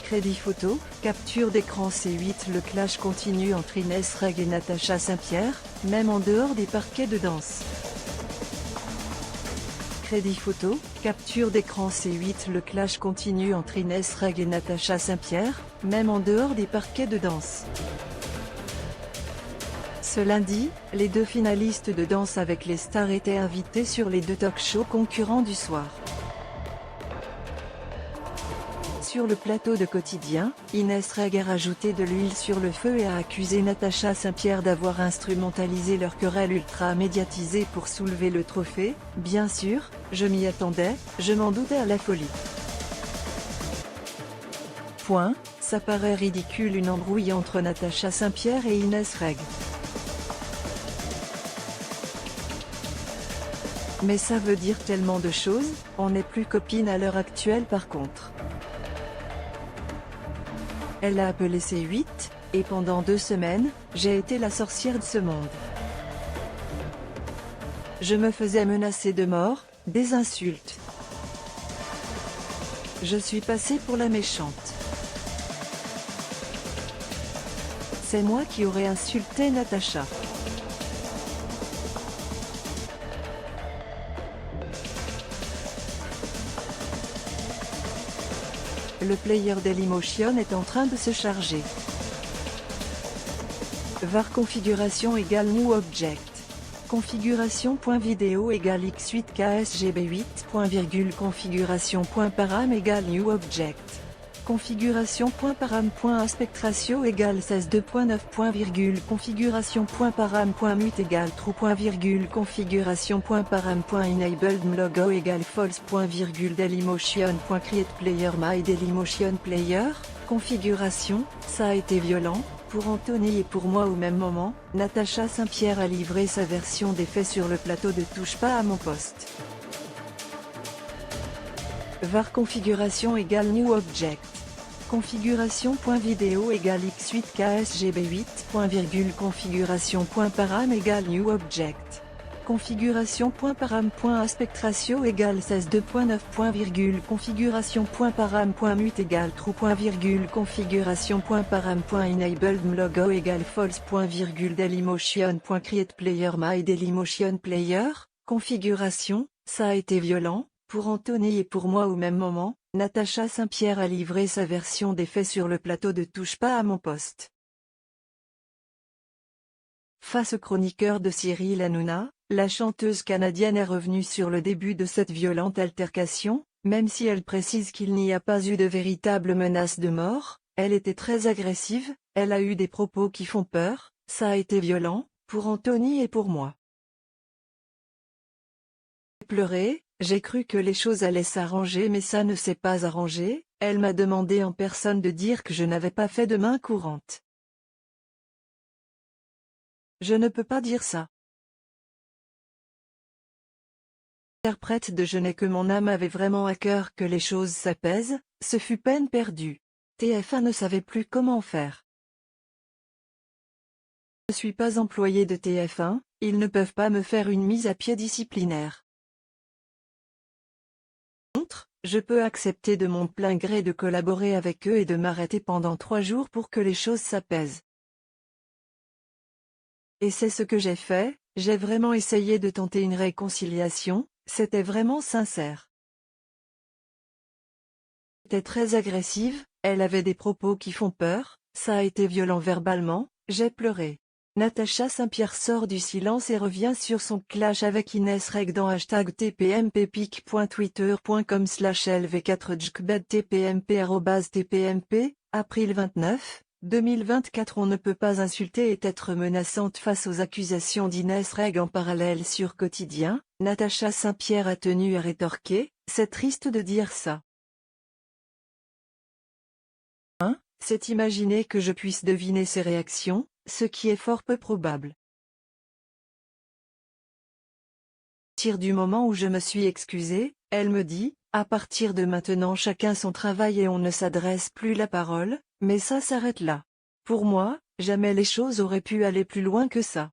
Crédit photo, capture d'écran C8. Le clash continue entre Inès Reg et Natacha Saint-Pierre, même en dehors des parquets de danse. Crédit photo, capture d'écran C8. Le clash continue entre Inès Reg et Natacha Saint-Pierre, même en dehors des parquets de danse. Ce lundi, les deux finalistes de Danse avec les stars étaient invités sur les deux talk-shows concurrents du soir. Sur le plateau de Quotidien, Inès Reg a rajouté de l'huile sur le feu et a accusé Natacha Saint-Pierre d'avoir instrumentalisé leur querelle ultra médiatisée pour soulever le trophée. Bien sûr, je m'y attendais, je m'en doutais à la folie. Ça paraît ridicule une embrouille entre Natacha Saint-Pierre et Inès Reg. Mais ça veut dire tellement de choses, on n'est plus copines à l'heure actuelle par contre. Elle a appelé C8, et pendant 2 semaines, j'ai été la sorcière de ce monde. Je me faisais menacer de mort, des insultes. Je suis passée pour la méchante. C'est moi qui aurais insulté Natacha. Le player Dailymotion est en train de se charger. var configuration égale new object. Configuration.video égale x8ksgb8. Configuration.param égale new object. Configuration.param.aspect-ratio égale 16.2.9. Configuration.param.mute égale true. Configuration.param.enabledMlogo égale false. Dailymotion.createPlayer my Dailymotion Player. Configuration, ça a été violent, pour Anthony et pour moi au même moment. Natacha Saint-Pierre a livré sa version des faits sur le plateau de Touche pas à mon poste. var configuration égale new object. Configuration.video égale x8ksgb8. Configuration.param égale new object. Configuration.param.aspect-ratio égale 16.2.9. Configuration.param.mute égale true. Configuration.param.enabledMlogo égale false. Dailymotion.createPlayer my Dailymotion Player. Configuration, ça a été violent, pour Anthony et pour moi au même moment. Natacha Saint-Pierre a livré sa version des faits sur le plateau de Touche pas à mon poste. Face au chroniqueur de Cyril Hanouna, la chanteuse canadienne est revenue sur le début de cette violente altercation, même si elle précise qu'il n'y a pas eu de véritable menace de mort. Elle était très agressive, elle a eu des propos qui font peur, ça a été violent, pour Anthony et pour moi. J'ai pleuré, j'ai cru que les choses allaient s'arranger mais ça ne s'est pas arrangé. Elle m'a demandé en personne de dire que je n'avais pas fait de main courante. Je ne peux pas dire ça. Interprète de Je n'ai que mon âme avait vraiment à cœur que les choses s'apaisent, ce fut peine perdue. TF1 ne savait plus comment faire. Je ne suis pas employé de TF1, ils ne peuvent pas me faire une mise à pied disciplinaire. Je peux accepter de mon plein gré de collaborer avec eux et de m'arrêter pendant 3 jours pour que les choses s'apaisent. Et c'est ce que j'ai fait, j'ai vraiment essayé de tenter une réconciliation, c'était vraiment sincère. Elle était très agressive, elle avait des propos qui font peur, ça a été violent verbalement, j'ai pleuré. Natacha Saint-Pierre sort du silence et revient sur son clash avec Inès Reg dans #tpmppic.twitter.com/lv4jkbedtpmp@tpmp, April 29, 2024. On ne peut pas insulter et être menaçante face aux accusations d'Inès Reg en parallèle sur Quotidien. Natacha Saint-Pierre a tenu à rétorquer, c'est triste de dire ça. C'est imaginer que je puisse deviner ses réactions, ce qui est fort peu probable. À partir du moment où je me suis excusée, elle me dit, à partir de maintenant chacun son travail et on ne s'adresse plus la parole, mais ça s'arrête là. Pour moi, jamais les choses auraient pu aller plus loin que ça.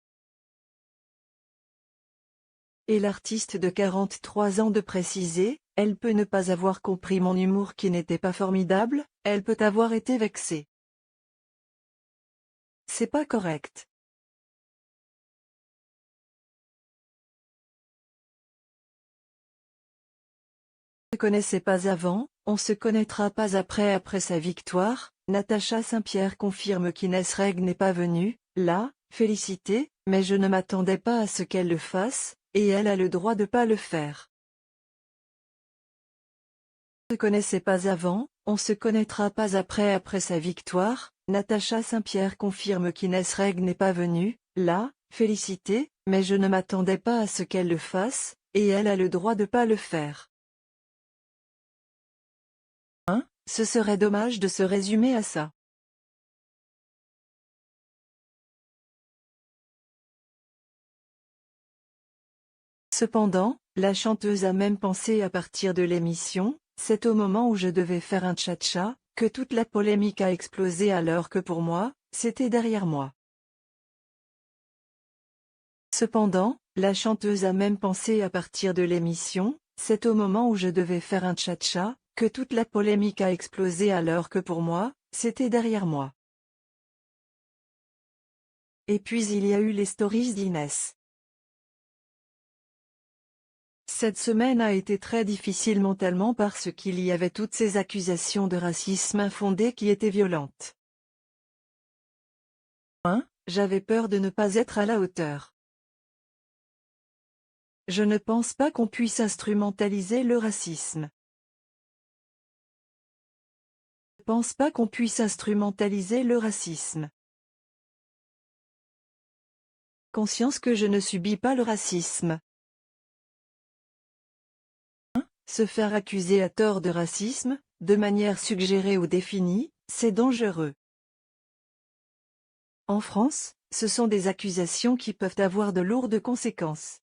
Et l'artiste de 43 ans de préciser, elle peut ne pas avoir compris mon humour qui n'était pas formidable, elle peut avoir été vexée. C'est pas correct. On ne se connaissait pas avant, on se connaîtra pas après sa victoire. Natacha Saint-Pierre confirme qu'Inès Reg n'est pas venue, là, félicité, mais je ne m'attendais pas à ce qu'elle le fasse, et elle a le droit de pas le faire. On ne se connaissait pas avant, on se connaîtra pas après sa victoire. Natacha Saint-Pierre confirme qu'Inès Reg n'est pas venue, là, félicité, mais je ne m'attendais pas à ce qu'elle le fasse, et elle a le droit de pas le faire. Ce serait dommage de se résumer à ça. Cependant, la chanteuse a même pensé à partir de l'émission, c'est au moment où je devais faire un tcha-tcha, que toute la polémique a explosé alors que pour moi, c'était derrière moi. Cependant, la chanteuse a même pensé à partir de l'émission, c'est au moment où je devais faire un tcha-tcha, que toute la polémique a explosé alors que pour moi, c'était derrière moi. Et puis il y a eu les stories d'Inès. Cette semaine a été très difficile mentalement parce qu'il y avait toutes ces accusations de racisme infondées qui étaient violentes. J'avais peur de ne pas être à la hauteur. Je ne pense pas qu'on puisse instrumentaliser le racisme. Je ne pense pas qu'on puisse instrumentaliser le racisme. Conscience que je ne subis pas le racisme. Se faire accuser à tort de racisme, de manière suggérée ou définie, c'est dangereux. En France, ce sont des accusations qui peuvent avoir de lourdes conséquences.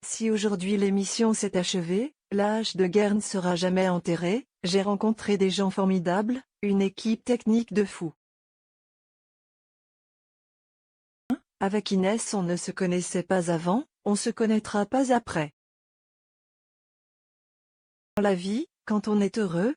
Si aujourd'hui l'émission s'est achevée, la hache de guerre ne sera jamais enterrée, j'ai rencontré des gens formidables, une équipe technique de fous. Avec Inès on ne se connaissait pas avant, on se connaîtra pas après. Dans la vie, quand on est heureux,